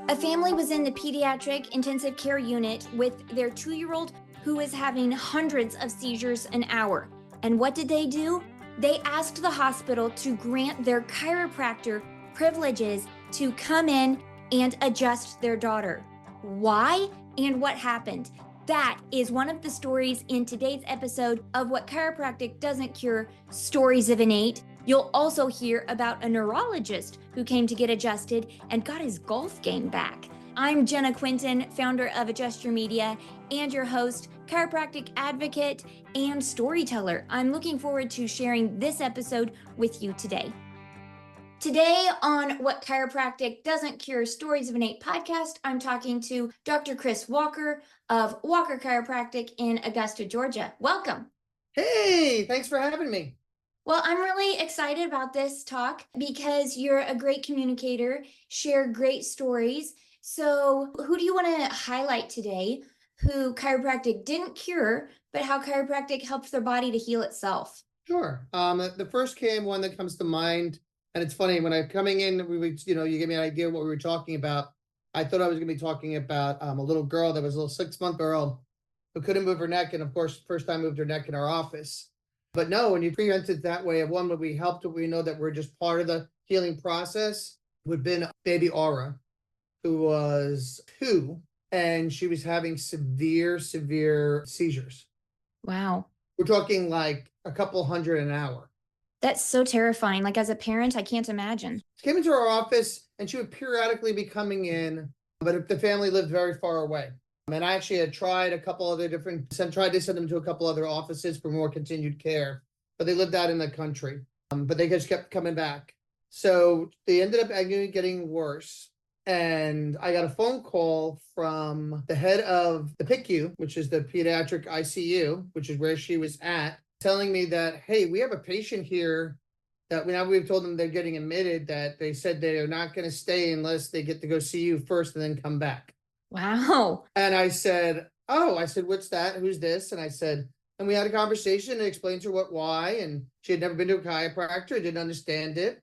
A family was in the Pediatric Intensive Care Unit with their 2-year-old who was having hundreds of seizures an hour. And what did they do? They asked the hospital to grant their chiropractor privileges to come in and adjust their daughter. Why and what happened? That is one of the stories in today's episode of What Chiropractic Doesn't Cure, Stories of Innate. You'll also hear about a neurologist who came to get adjusted and got his golf game back. I'm Jenna Quinton, founder of Adjust Your Media and your host, chiropractic advocate, and storyteller. I'm looking forward to sharing this episode with you today. Today on What Chiropractic Doesn't Cure, Stories of Innate podcast, I'm talking to Dr. Chris Walker of Walker Chiropractic in Augusta, Georgia. Welcome. Hey, thanks for having me. Well, I'm really excited about this talk because you're a great communicator, share great stories. So who do you want to highlight today who chiropractic didn't cure, but how chiropractic helps their body to heal itself? Sure. The first one that comes to mind, and it's funny, when I'm coming in, you gave me an idea of what we were talking about. I thought I was going to be talking about a little girl that was a little 6-month girl who couldn't move her neck. And of course, first time moved her neck in our office. But no, when you prevent it that way, when we helped, we know that we're just part of the healing process. Would have been baby Aura, who was 2, and she was having severe seizures. Wow. We're talking like a couple hundred an hour. That's so terrifying. Like, as a parent, I can't imagine. She came into our office and she would periodically be coming in, but if the family lived very far away. And I actually had tried a couple other tried to send them to a couple other offices for more continued care, but they lived out in the country. But they just kept coming back. So they ended up getting worse. And I got a phone call from the head of the PICU, which is the Pediatric ICU, which is where she was at, telling me that, hey, we have a patient here that we've told them they're getting admitted, that they said they're not going to stay unless they get to go see you first and then come back. Wow. And I said, what's that? Who's this? And we had a conversation and explained to her why. And she had never been to a chiropractor, didn't understand it.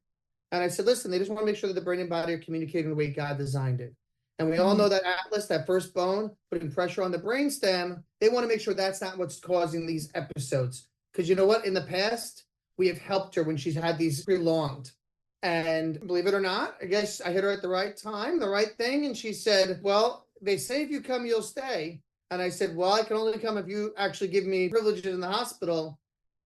And I said, listen, they just want to make sure that the brain and body are communicating the way God designed it. And we all know that atlas, that first bone, putting pressure on the brainstem, they want to make sure that's not what's causing these episodes. Because you know what? In the past, we have helped her when she's had these prolonged. And believe it or not, I guess I hit her at the right time, the right thing. And she said, well, they say if you come, you'll stay. And I said, well, I can only come if you actually give me privileges in the hospital.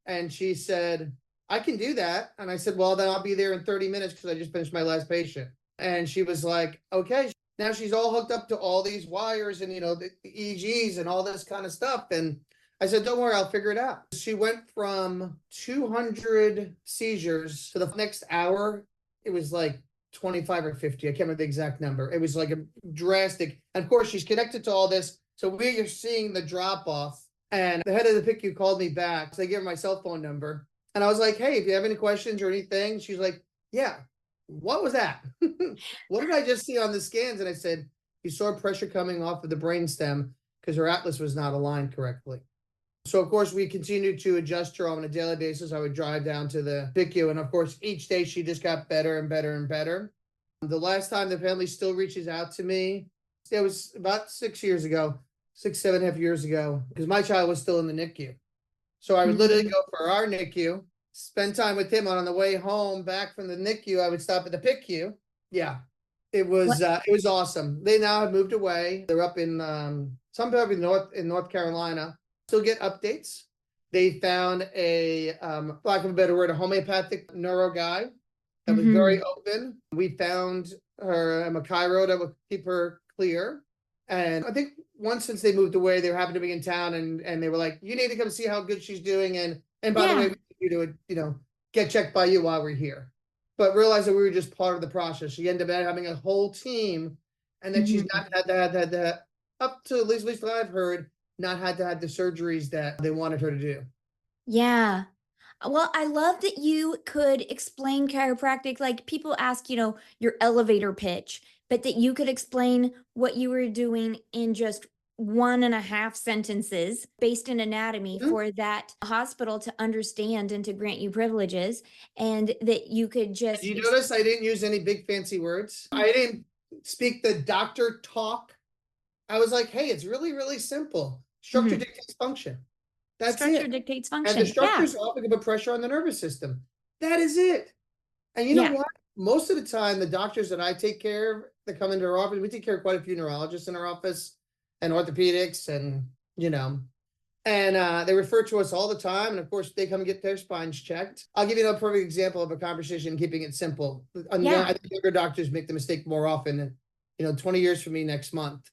And she said, I can do that. And I said, well, then I'll be there in 30 minutes because I just finished my last patient. And she was like, okay. Now she's all hooked up to all these wires and, the EEGs and all this kind of stuff. And I said, don't worry, I'll figure it out. She went from 200 seizures to the next hour. It was like 25 or 50. I can't remember the exact number. It was like a drastic. And of course, she's connected to all this. So we are seeing the drop off. And the head of the PICU called me back. So I gave her my cell phone number. And I was like, hey, if you have any questions or anything, she's like, yeah, what was that? What did I just see on the scans? And I said, you saw pressure coming off of the brainstem because her atlas was not aligned correctly. So, of course, we continued to adjust her on a daily basis. I would drive down to the PICU. And, of course, each day she just got better and better and better. The last time the family still reaches out to me, it was about 7.5 years ago, because my child was still in the NICU. So I would literally go for our NICU, spend time with him. On the way home back from the NICU, I would stop at the PICU. Yeah, it was awesome. They now have moved away. They're up in North Carolina. Still get updates. They found a, lack of a better word, a homeopathic neuro guy that was very open. We found her a chiro that would keep her clear. And I think once since they moved away, they happened to be in town and they were like, you need to come see how good she's doing. And by the way, we need you to, get checked by you while we're here. But realize that we were just part of the process. She ended up having a whole team, and that she's not had to up to at least what I've heard, not had to have the surgeries that they wanted her to do. Yeah. Well, I love that you could explain chiropractic. Like, people ask, your elevator pitch, but that you could explain what you were doing in just 1.5 sentences based in anatomy for that hospital to understand and to grant you privileges, and that you could just... You notice I didn't use any big fancy words. I didn't speak the doctor talk. I was like, hey, it's really, really simple. Structure dictates function. That's Structure it. dictates And the function. structure Yeah. is often going to put pressure on the nervous system. That is it. And you know Yeah. what? Most of the time, the doctors that I take care of that come into our office, we take care of quite a few neurologists in our office and orthopedics and, and they refer to us all the time. And of course, they come and get their spines checked. I'll give you a perfect example of a conversation, keeping it simple. Yeah. I think younger doctors make the mistake more often. 20 years from me next month,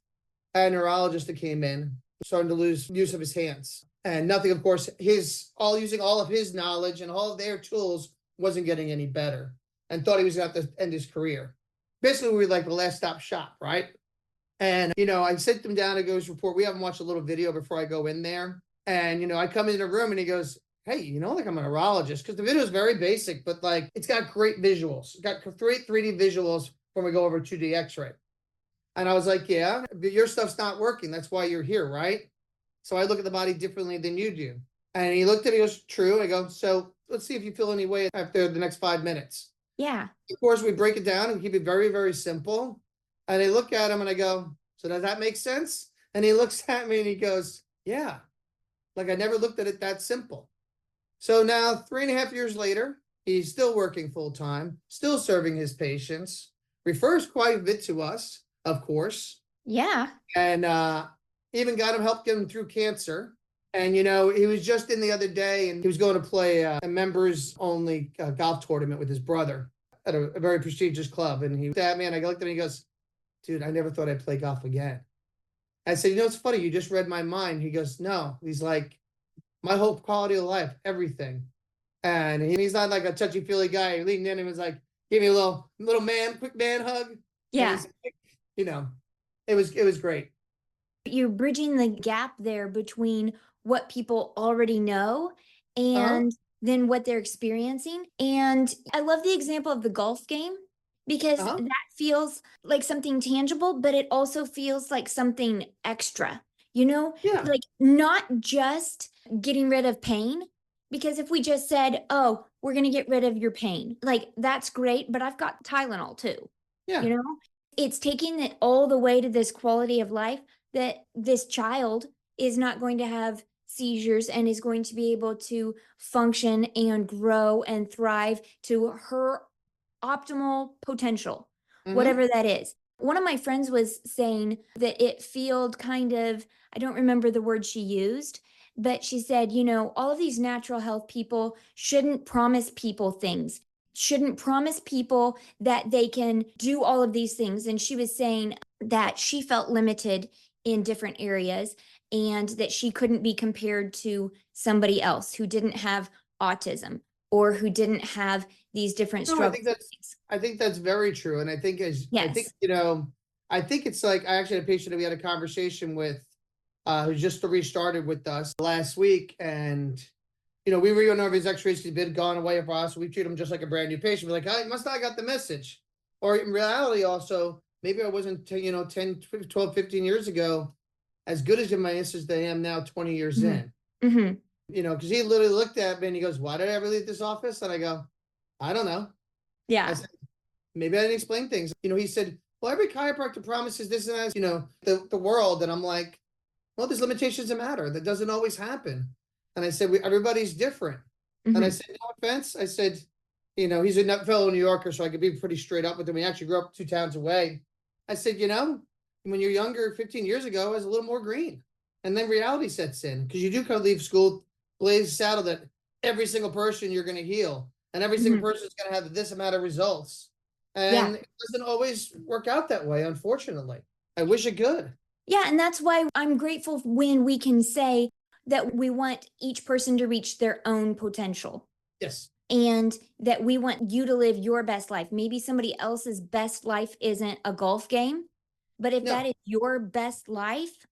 I had a neurologist that came in, starting to lose use of his hands. And nothing, of course, using all of his knowledge and all of their tools wasn't getting any better, and thought he was going to have to end his career. Basically, we were like the last stop shop, right? And, I sit them down to go his report. We haven't watched a little video before I go in there. And, I come in the room and he goes, hey, like I'm a neurologist, because the video is very basic, but like it's got great visuals. It's got 3D visuals when we go over 2D x-ray. And I was like, yeah, but your stuff's not working. That's why you're here, right? So I look at the body differently than you do. And he looked at me, he goes, true. I go, so let's see if you feel any way after the next 5 minutes. Yeah. Of course, we break it down and keep it very, very simple. And I look at him and I go, so does that make sense? And he looks at me and he goes, yeah. Like I never looked at it that simple. So now 3.5 years later, he's still working full time, still serving his patients, refers quite a bit to us, of course. Yeah. And even got him, helped get him through cancer. And, he was just in the other day and he was going to play a members only golf tournament with his brother at a very prestigious club. And he looked at me and I looked at him and he goes, dude, I never thought I'd play golf again. I said, it's funny. You just read my mind. He goes, no. He's like, my whole quality of life, everything. And he's not like a touchy-feely guy. He leaned in and was like, give me a little quick man hug. Yeah. It was great. You're bridging the gap there between what people already know and then what they're experiencing. And I love the example of the golf game, because that feels like something tangible, but it also feels like something extra, Yeah. like not just getting rid of pain. Because if we just said, oh, we're going to get rid of your pain, like that's great, but I've got Tylenol too. Yeah. It's taking it all the way to this quality of life that this child is not going to have seizures and is going to be able to function and grow and thrive to her optimal potential, whatever that is. One of my friends was saying that it felt kind of, I don't remember the word she used, but she said, all of these natural health people shouldn't promise people things, shouldn't promise people that they can do all of these things. And she was saying that she felt limited in different areas and that she couldn't be compared to somebody else who didn't have autism or who didn't have these different struggles. I think that's very true. And I think I think it's like, I actually had a patient that we had a conversation with who just restarted with us last week. And, we were going over his x-rays. He'd been gone away for us. We treat him just like a brand new patient. We're like, oh, must not have got the message. Or in reality, also, maybe I wasn't, 10, 12, 15 years ago, as good as my answers that I am now 20 years in. Because he literally looked at me and he goes, why did I ever leave this office? And I go, I don't know. Yeah. I said, maybe I didn't explain things. He said, well, every chiropractor promises this and that, the world. And I'm like, well, there's limitations that matter. That doesn't always happen. And I said, everybody's different. And I said, no offense. I said, he's a fellow New Yorker, so I could be pretty straight up with him. We actually grew up 2 towns away. I said, when you're younger, 15 years ago, I was a little more green. And then reality sets in, because you do kind of leave school blaze saddle that every single person you're going to heal. And every single person is going to have this amount of results. And it doesn't always work out that way, unfortunately. I wish it could. Yeah. And that's why I'm grateful when we can say that we want each person to reach their own potential. Yes. And that we want you to live your best life. Maybe somebody else's best life isn't a golf game, but if that is your best life,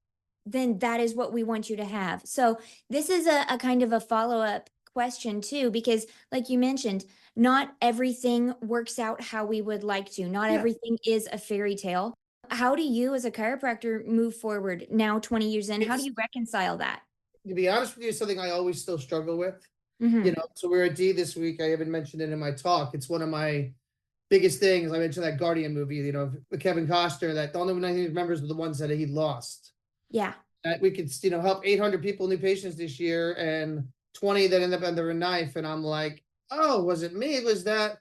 then that is what we want you to have. So this is a kind of a follow-up question too, because like you mentioned, not everything works out how we would like to. Not everything is a fairy tale. How do you as a chiropractor move forward now 20 years in? How do you reconcile that? To be honest with you, it's something I always still struggle with. So we're at D this week. I haven't mentioned it in my talk. It's one of my biggest thing is I mentioned that Guardian movie, you know, with Kevin Costner, that the only one he remembers were the ones that he lost. Yeah. That we could, you know, help 800 people, new patients this year, and 20 that end up under a knife. And I'm like, oh, was it me? Was that,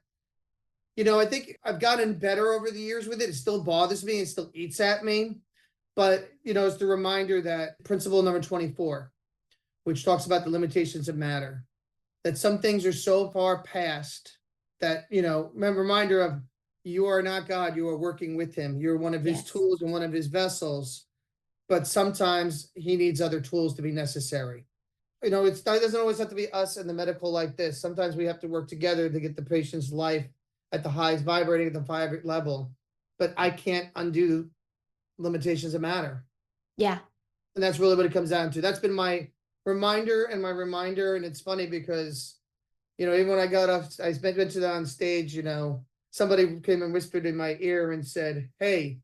you know, I think I've gotten better over the years with it. It still bothers me. It still eats at me. But, you know, it's the reminder that principle number 24, which talks about the limitations of matter, that some things are so far past that, you know, reminder of you are not God, you are working with him. You're one of his tools and one of his vessels, but sometimes he needs other tools to be necessary. You know, it doesn't always have to be us and the medical like this. Sometimes we have to work together to get the patient's life at the highest, vibrating at the vibrant level, but I can't undo limitations of matter. Yeah. And that's really what it comes down to. That's been my reminder. And it's funny because, you know, even when I got off, I went to on stage, you know, somebody came and whispered in my ear and said, hey,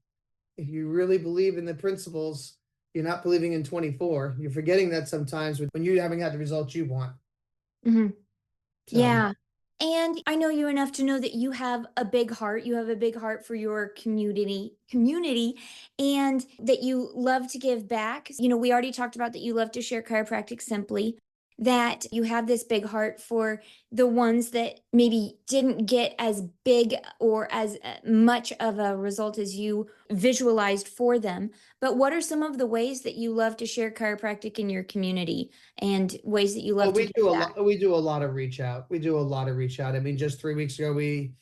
if you really believe in the principles, you're not believing in 24. You're forgetting that sometimes when you haven't had the results you want. Mm-hmm. So. Yeah. And I know you enough to know that you have a big heart. You have a big heart for your community, and that you love to give back. You know, we already talked about that you love to share chiropractic simply, that you have this big heart for the ones that maybe didn't get as big or as much of a result as you visualized for them. But what are some of the ways that you love to share chiropractic in your community and ways that you love to give back? We do a lot of reach out. I mean, just 3 weeks ago, we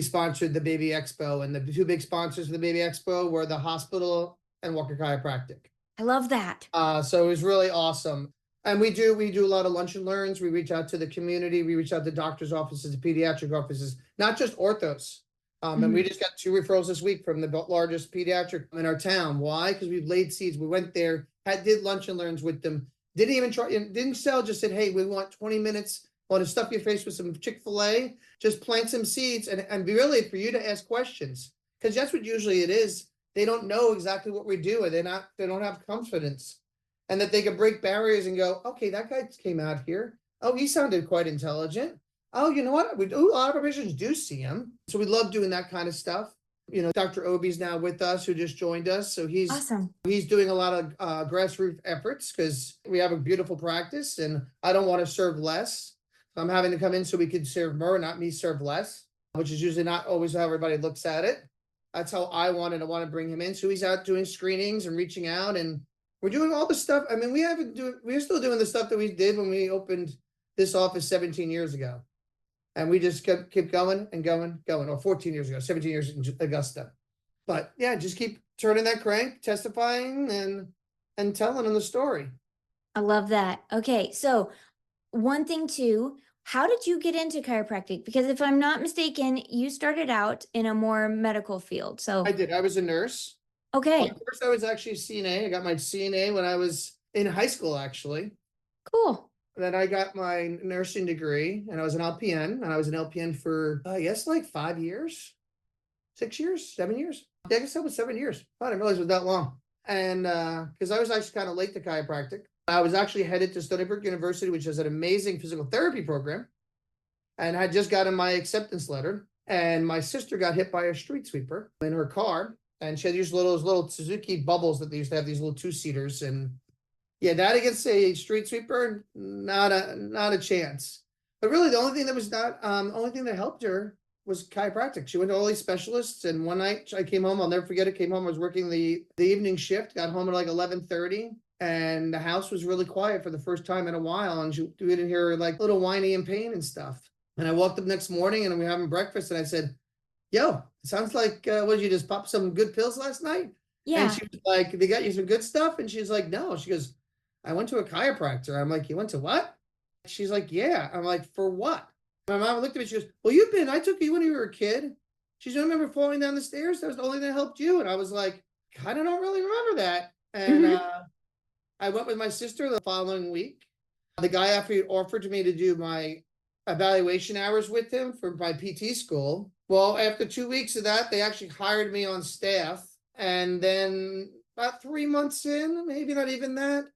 sponsored the Baby Expo, and the two big sponsors of the Baby Expo were the hospital and Walker Chiropractic. I love that. So it was really awesome. And we do a lot of lunch and learns. We reach out to the community. We reach out to doctors' offices, to pediatric offices, not just orthos. And we just got 2 referrals this week from the largest pediatric in our town. Why? Because we've laid seeds. We went there, did lunch and learns with them. Didn't even try, didn't sell, just said, hey, we want 20 minutes. Want to stuff your face with some Chick-fil-A, just plant some seeds and be really for you to ask questions. Because that's what usually it is. They don't know exactly what we do, and they don't have confidence. And that they can break barriers and go, okay, that guy came out here. Oh, he sounded quite intelligent. Oh, you know what? A lot of our patients do see him. So we love doing that kind of stuff. You know, Dr. Obi's now with us, who just joined us. So he's awesome. He's doing a lot of grassroots efforts because we have a beautiful practice and I don't want to serve less. So I'm having to come in so we can serve more, not me serve less, which is usually not always how everybody looks at it. That's how I want to bring him in. So he's out doing screenings and reaching out, and we're doing all the stuff. I mean, we're still doing the stuff that we did when we opened this office 17 years ago. And we just keep going and going, or 14 years ago, 17 years in Augusta. But yeah, just keep turning that crank, testifying and telling them the story. I love that. Okay, so one thing too, how did you get into chiropractic? Because if I'm not mistaken, you started out in a more medical field. So I did. I was a nurse. Okay. Well, first, I was actually a CNA. I got my CNA when I was in high school, actually. Cool. Then I got my nursing degree, and I was an LPN, and I was an LPN for, I guess, like 5 years, 6 years, 7 years. Yeah, I guess that was 7 years. I didn't realize it was that long. And because I was actually kind of late to chiropractic. I was actually headed to Stony Brook University, which has an amazing physical therapy program. And I had just gotten my acceptance letter. And my sister got hit by a street sweeper in her car. And she had these little Suzuki bubbles that they used to have, these little 2-seaters. And yeah, that against a street sweeper, not a chance. But really, the only thing that helped her was chiropractic. She went to all these specialists, and one night I came home. I'll never forget it. Came home, I was working the evening shift. Got home at like 11:30, and the house was really quiet for the first time in a while. And we didn't hear like little whiny and pain and stuff. And I woke up next morning, and we were having breakfast, and I said, "Yo, it sounds like what did you just pop some good pills last night?" Yeah. And she was like, "They got you some good stuff?" And she's like, "No." She goes, I went to a chiropractor. I'm like, you went to what? She's like, yeah. I'm like, for what? My mom looked at me. She goes, well, I took you when you were a kid. She said, remember falling down the stairs? That was the only thing that helped you. And I was like, kind of don't really remember that. And I went with my sister the following week. The guy offered to me to do my evaluation hours with him for my PT school. Well, after 2 weeks of that, they actually hired me on staff. And then about 3 months in, maybe not even that,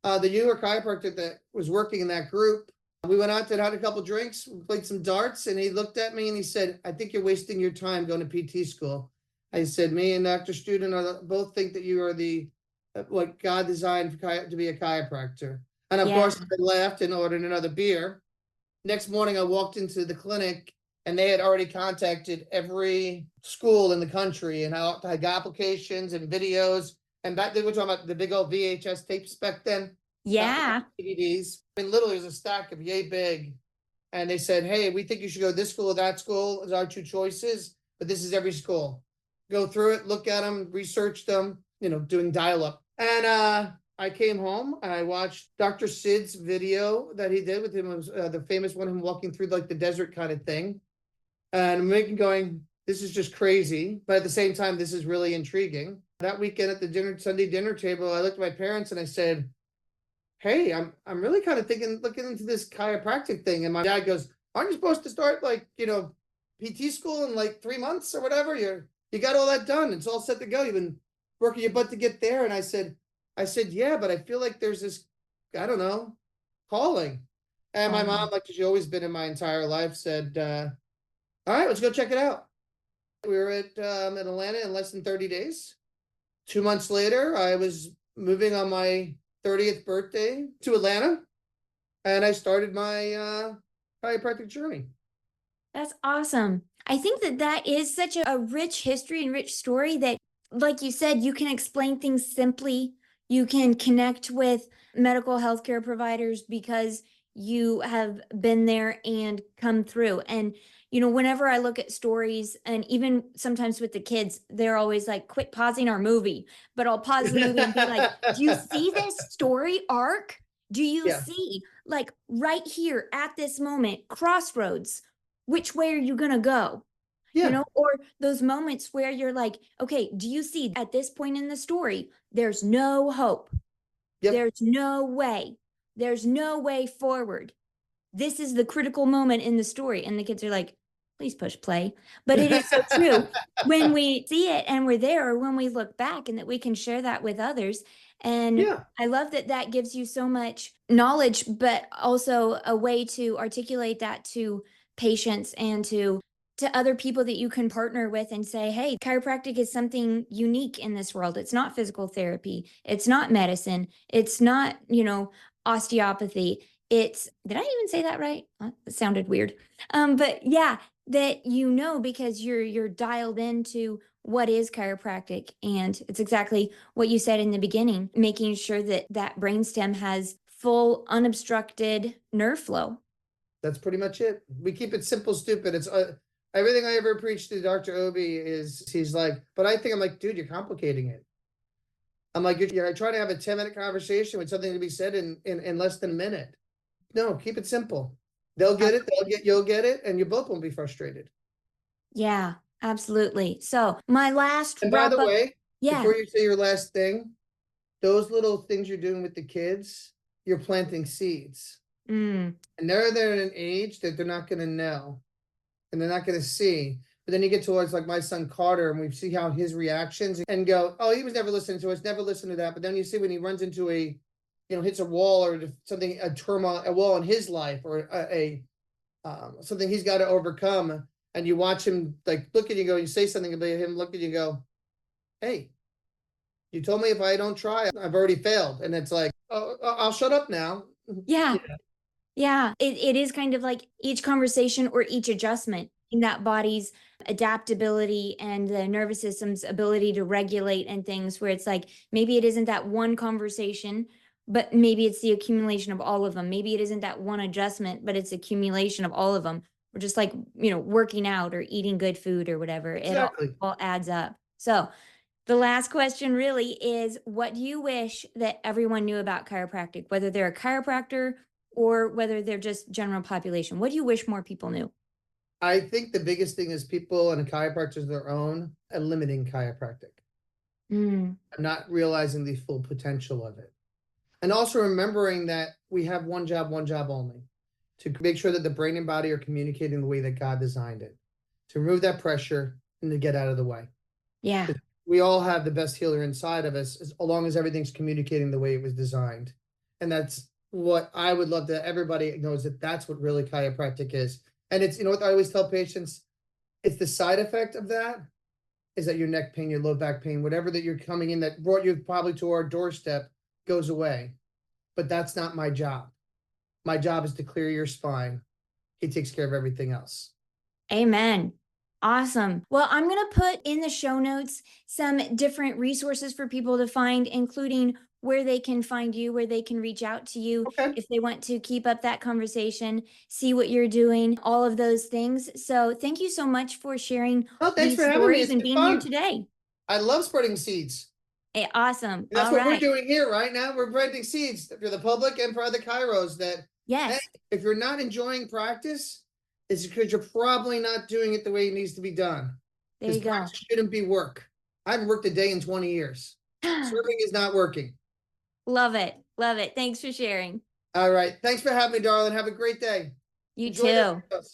the newer chiropractor that was working in that group We went out and had a couple drinks, we played some darts, and he looked at me and he said, I think you're wasting your time going to PT school. I said, me and Dr. Student both think that you are the what God designed to be a chiropractor. And of course, I laughed and ordered another beer. Next morning, I walked into the clinic and they had already contacted every school in the country and I had applications and videos. And back then, we're talking about the big old VHS tapes back then. Yeah. DVDs. I mean, literally, there's a stack of yay big. And they said, hey, we think you should go this school or that school as our two choices, but this is every school. Go through it, look at them, research them, doing dial-up. And I came home and I watched Dr. Sid's video that he did with him. It was the famous one, him walking through like the desert kind of thing. And I'm going, this is just crazy. But at the same time, this is really intriguing. That weekend at the Sunday dinner table, I looked at my parents and I said, hey, I'm really kind of looking into this chiropractic thing. And my dad goes, aren't you supposed to start PT school in 3 months or whatever? You got all that done. It's all set to go. You've been working your butt to get there. And I said, yeah, but I feel like there's this, I don't know, calling. And my mom, like she's always been in my entire life, said, all right, let's go check it out. We were in Atlanta in less than 30 days. 2 months later, I was moving on my 30th birthday to Atlanta, and I started my chiropractic journey. That's awesome. I think that is such a rich history and rich story that, like you said, you can explain things simply. You can connect with medical healthcare providers because you have been there and come through. And, whenever I look at stories, and even sometimes with the kids, they're always like, quit pausing our movie. But I'll pause the movie and be like, do you see this story arc? Do you see, right here at this moment, crossroads, which way are you going to go? Yeah. Or those moments where you're like, okay, do you see at this point in the story, there's no hope. Yep. There's no way. There's no way forward. This is the critical moment in the story. And the kids are like, please push play. But it is so true when we see it and we're there, or when we look back, and that we can share that with others. And I love that gives you so much knowledge, but also a way to articulate that to patients and to other people that you can partner with and say, hey, chiropractic is something unique in this world. It's not physical therapy. It's not medicine. It's not, osteopathy. It's, did I even say that right? It sounded weird. But yeah, that, because you're dialed into what is chiropractic. And it's exactly what you said in the beginning, making sure that brainstem has full unobstructed nerve flow. That's pretty much it. We keep it simple, stupid. It's everything I ever preached to Dr. Obi is, he's like, but I'm like, dude, you're complicating it. I'm like, you're trying to have a 10-minute conversation with something to be said in less than a minute. No, keep it simple. They'll get it, you'll get it, and you both won't be frustrated. Yeah, absolutely. So my last, and by the way, before you say your last thing, those little things you're doing with the kids, you're planting seeds. And they're at an age that they're not going to know and they're not going to see. But then you get towards like my son Carter, and we see how his reactions and go, oh, he was never listening to us, never listened to that. But then you see when he runs into hits a wall or something, a wall in his life, or something he's got to overcome. And you watch him look at you, go, you say something about him, look at you, go, hey, you told me if I don't try, I've already failed. And it's like, oh, I'll shut up now. Yeah. It is kind of like each conversation or each adjustment in that body's adaptability and the nervous system's ability to regulate and things, where it's like, maybe it isn't that one conversation, but maybe it's the accumulation of all of them. Maybe it isn't that one adjustment, but it's accumulation of all of them. Or just like, working out or eating good food or whatever. Exactly. It all adds up. So the last question really is, what do you wish that everyone knew about chiropractic, whether they're a chiropractor or whether they're just general population? What do you wish more people knew? I think the biggest thing is people and chiropractors of their own are limiting chiropractic. Not realizing the full potential of it. And also remembering that we have one job only, to make sure that the brain and body are communicating the way that God designed it, to remove that pressure and to get out of the way. Yeah. We all have the best healer inside of us, as long as everything's communicating the way it was designed. And that's what I would love to everybody knows that that's what really chiropractic is. And it's, you know what I always tell patients, it's the side effect of that is that your neck pain, your low back pain, whatever that you're coming in that brought you probably to our doorstep goes away. But that's not my job. My job is to clear your spine. He takes care of everything else. Amen. Awesome. Well, I'm going to put in the show notes some different resources for people to find, including where they can find you, where they can reach out to you Okay. if they want to keep up that conversation, see what you're doing, all of those things. So thank you so much for sharing Well, thanks these for having me. stories It's and been being here fun. today. I love spreading seeds. Awesome. That's All what we're right. doing here right now. We're planting seeds for the public and for the chiros that, hey, Yes. if you're not enjoying practice, it's because you're probably not doing it the way it needs to be done. There Because you go. practice shouldn't be work. I haven't worked a day in 20 years. Serving is not working. Love it. Love it. Thanks for sharing. All right. Thanks for having me, darling. Have a great day. You Enjoy too. the